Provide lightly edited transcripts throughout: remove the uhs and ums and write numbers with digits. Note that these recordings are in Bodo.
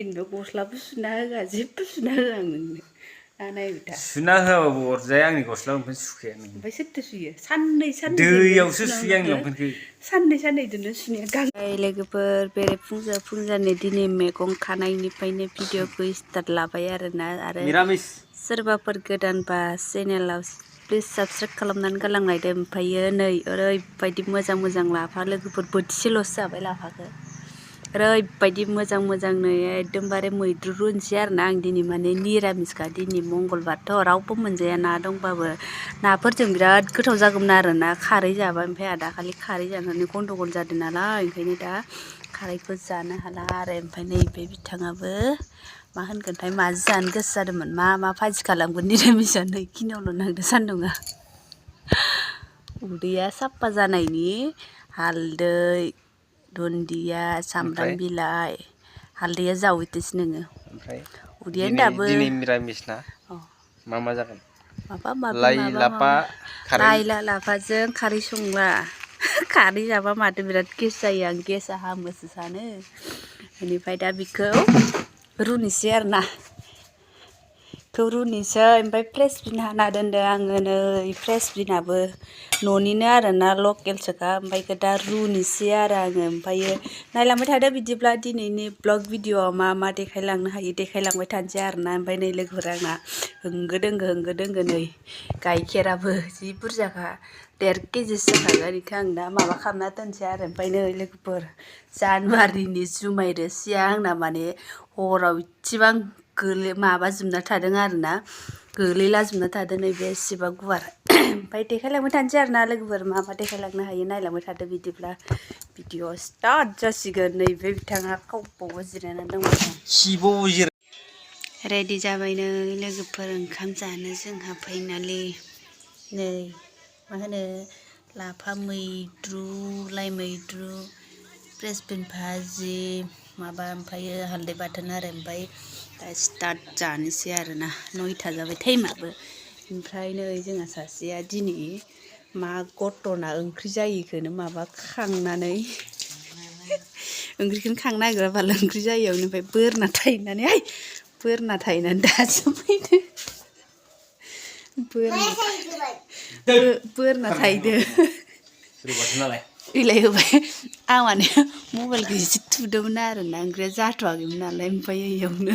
इनबो गस्लाबो सुना होआ जेबो सुना होआ आं नोंनो नायबिथा सुना होआबाबो अरजाया आंनि गस्ला लंपेन सुखाया नों ओमफ्राय सोरथो सुयो साननै दैयावसो सुयो आंनि लंपेनखौ साननै दोनो सुनाया गांनाय लोगोफोर बेरे फुंजानि दिनै मैगं खानायनिफ्रायनो भिडिअखौ स्टार्ट लाबाय आरोना आरो मिरामिस सोरबाफोर गोदानबा चेनेलाव प्लिज साबस्क्राइब खालामनानै गालांलायदो ओमफ्रायो नै ओरैबायदि मोजां लाफा लोगोफोर बोथिसेल'सो जाबाय लाफाखौ ओरैबायदि मोजांनो एकदमबारे मैद्रु रुनोसै आरोना आं दिनै माने निरामिसखा दिनै मंगलबारथ' रावबो मोनजाया ना दंबाबो नाफोरजों बिराद गोथाव जागौमोन आरोना खारै जाबा ओमफ्राय आदा खालि खारै जानानै गन्डगल जादों नालाय ओंखायनो दा खारैखौ जानो हाला आरो ओमफ्राय नैबे बिथाङाबो मा होनगोनथाय माजों जानो गोसो जादोंमोन मा भाजि खालामगोन निरामिसआ नै खिनियावल' नांदो सान्दुङा उदैया साफा जानायनि हालदै दुन्दिया सामब्राम बिलाइ हालदैया जावैदोसो नोङो उदैयानो दाबो दिनै मिरामिस ना मा जागोन लाइ लाफा खारै लाइ लाफाजों खारै संला खारै जाबा माथो बिराद गेस जायो आं गेसआ हामोसो सानो बेनिफ्राय दा बिखौ रुनोसै आरोना रुनोसै ओमफ्राय फ्रेसबिन हाना दोनदों आङो नै फ्रेसबिनाबो न'निनो आरोना लकेलसोखा ओमफ्राय दा रुनोसै आरो आङो ओमफ्रायो नायलांबाय थादो बिदिब्ला दिनैनि ब्लग भिडिअ'आव मा देखायलांनो हायो देखायलांबाय थानोसै आरोना ओमफ्राय नै लोगोफोर आंना होंगो दोंगो नै गाइखेराबो जि बुरजाखा 1.5 केजिसो जाखागोन बेखौ आं दा माबा खालामना दोनसै आरो ओमफ्राय नै लोगोफोर जानुवारिनि जुमाय रोसिया आंना माने हराव इसेबां माबाजोबना थादों आरोना गोलैलाजोबना थादों नै बेसेबा गुवार ओमफ्राय देखायलांबाय थानोसै आरोना लोगोफोर मा देखायलांनो हायो नायलांबाय थादो बिदिब्ला भिडिअ स्टार्ट जासिगोन नैबे बिथाङा खावबावबो जिरायनानै दङ रेडि जाबाय नै लोगोफोर ओंखाम जानो जोंहा फाइनालि नै मा होनो लाफा मैद्रु लाइ मैद्रु फ्रेसबिन भाजि माबा ओमफ्रायो हालदै बाथोन आरो ओमफ्राय दा स्टार्ट जानोसै आरोना 9ता जाबाय टाइमाबो ओमफ्राय नै जोंहा सासेया दिनै मा घटना ओंख्रि जायैखौनो माबा खांनानै ओंख्रिखौनो खांनो नागिरा बाला ओंख्रि जायैयावनो ओमफ्राय बोरना थायनानै दासो फैदो बोरना थायदो इलाय होबाय आं माने मबाइलखौ एसे थुदोंमोन आरोना ओंख्रिया जाथ'वाखैमोन नालाय ओमफ्राय इयावनो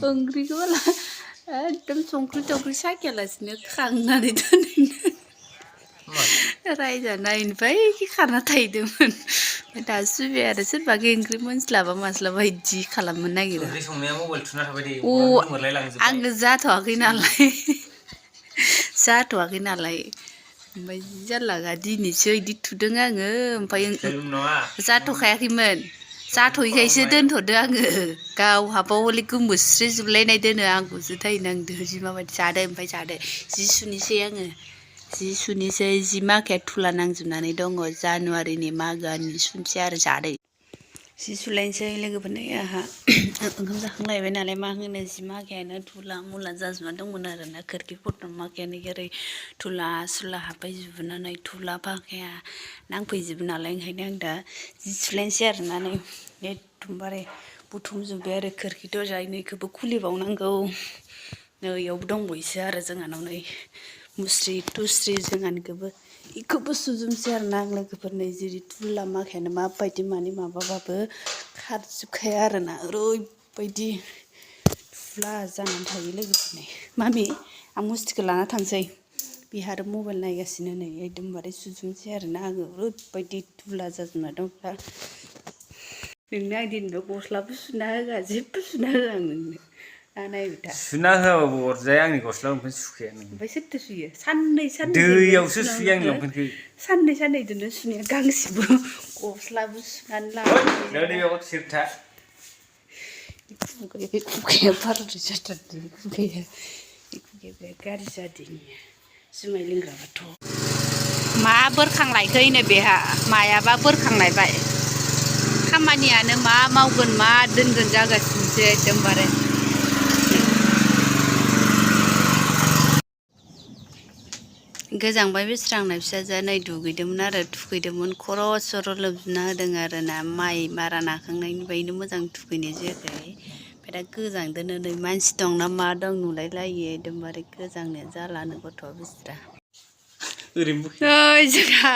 ओंख्रिखौ एकदम संख्रि साखियालासिनो खांनानै दोनदों रायजानाय ओमफ्राय खारना थाहैदोंमोन दा सुबाय आरो सोरबा ओंख्रि मोनस्लाबा मास्लाबा इदि खालामनो नागिरो आंनो जाथ'वाखै नालाय ओमफ्राय जारलागा दिनैसो इदि थुदों आङो ओमफ्राय जाथ'खायाखैमोन जाथ'यैखायसो दोनथ'दो आङो गावहाबो हले गोमोस्रिजोबलायनाय दोनो आंखौसो दाय नांदो जि माबायदि जादो ओमफ्राय जादो जि सुनोसै आङो जि माखाया थुला नांजोबनानै दङ जानुवारिनि मागोनि सुनसै आरो जादो जि सुलायनोसै लोगोफोरनो आंहा ओंखाम जाखांलायबाय नालाय मा होनो जि माखायानो थुला मुला जाजोबना दंमोन आरोना खोरखि फटन माखायानो ओरै थुला सुला हाबफैजोबनानै थुला फाखाया नांफैजोबो नालाय ओंखायनो आं दा जि सुलायनोसै आरोना नै एकदमबारे बुथुमजोब्बाय आरो खोरखि दरजा इखौबो खुलिबावनांगौ नै इयावबो दंबावोसो आरो जोंहानाव नै मुस्रि थुस्रि जोंहानिखौबो इखौबो सुजोबनोसै आरोना आं लोगोफोर नै जेरै थुला माखायानो माबायदि माने माबाबाबो खारजोबखाया आरोना ओरैबायदि थुला जानानै थायो लोगोफोरनि मामि आं मुस्थिखौ लाना थांसै बिहा आरो मबाइल नायगासिनो नै एकदमबारे सुजोबनोसै आरोना आङो ओरैबायदि थुला जाजोबना दं दा नोंनो आं दिनैबो गस्लाबो सुना होआ जेबो सुना होआ आं नोंनो नायबिथा सुना होआबाबो अरजाया आंनि गस्ला लंपेन सुखाया नों ओमफ्राय सोरथो सुयो साननै दैयावसो सुयो आंनि लंपेनखौ साननै दोनो सुनाया गांसेबो गस्लाबो सुनानै लानो खुगाया बाराद्राय जाथारदों खुगाया बिराद गाज्रि जादों जुमाय लोंग्राबाथ' मा बोरखांलायखो बेहा मायाबा बोरखांलायबाय खामानियानो मा मावगोन मा दोनगोन जागासिनोसो एकदमबारे गोजांबाय बेस्रा आंना फिसाजोआ नै दुगैदोंमोन आरो थुखैदोंमोन खर' सर' लोबजुबना होदों आरो ना माइ मारा नाखांनायनि बायनो मोजां थुखैनाय जायाखै ओमफ्राय दा गोजांदोनो नै मानसि दं ना मा दं नुलायलायो एकदमबारे गोजांनाया जालानो गथ'आ बेस्रा नै जोंहा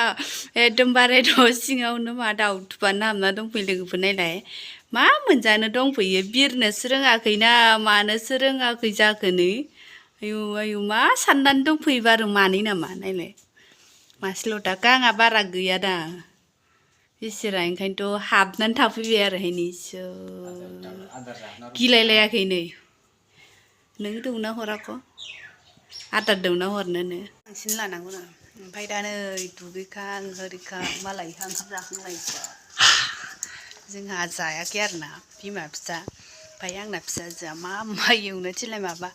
एकदमबारे न' सिङावनो मा दाउथुबानो हाबना दंफैयो लोगोफोर नायलाय मा मोनजानो दंफैयो बिरनोसो रोङाखैना मानोसो रोङाखै जाखो नै आयु आयु मा साननानै दंफैयो बारु मानै नामा नायलाय मासेल' दा गाङा बारा गैया दा बेसेरा ओंखायनोथ' हाबनानै थाफैबाय आरो हैनोसो गिलायलायाखै नै नों दौना हराख' आदार दौना हरनोनो बांसिन लानांगौ ना ओमफ्राय दा नै दुगैखां ओरिखां मालाय ओंखाम जाखांलायसो जोंहा जायाखै आरो ना बिमा फिसा ओमफ्राय आंना फिसाजोआ मा एवनो थिनलाय माबा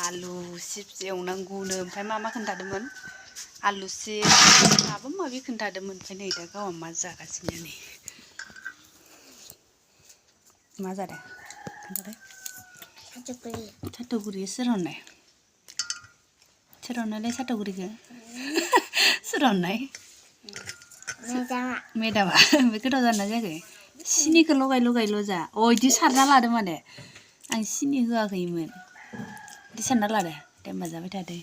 आलु चिप्स एवनांगौनो ओमफ्राय मा खोन्थादोंमोन आलु चिप्स माबा माबि खोन्थादोंमोन ओमफ्राय नै दा गावहा मा जागासिनो नै मा जादों खोन्थादो साथ'गुरि सोर हरनाय सोर हरनायलाय साथ'गुरिखौ सोर हरनाय मेदामा ओमफ्राय गोथाव जाना जायाखै सिनिखौ लगायल' जा अ इदि सारना लादो माने आं सिनि होआखैमोन इदि सारना लादो दे होमबा जाबाय थादो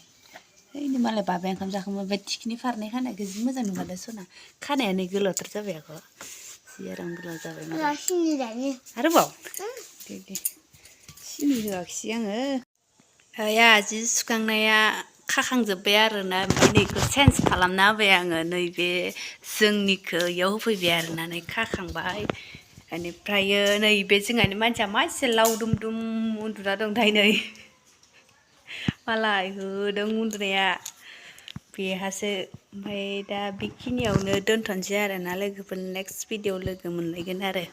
ओइनो मालाय बाबाया ओंखाम जाखांबाय ओमफ्राय थिखिनि फारनै खानायखौ जि मोजां नुखादो सना खानाया नै गोलावथार जाबाय आख' जि आराम गोलाव जाबाय आरोबाव दे सिनि होआखिसै आङो आया जि सुखांनाया खाखांजोब्बाय आरोना ओमफ्राय नैखौ चेन्ज खालामना होबाय आङो नैबे जोंनिखौ इयाव होफैबाय आरोना नै खाखांबाय बेनिफ्रायो नैबे जोंहानि मानसिया मा एसे लावदुम दुम उन्दुना दंथाय नै मालाय होदों उन्दुनाया बेहासो ओमफ्राय दा बेखिनियावनो दोनथ'नोसै आरोना लोगोफोर नेक्स्ट भिडिअ लोगो मोनलायगोन आरो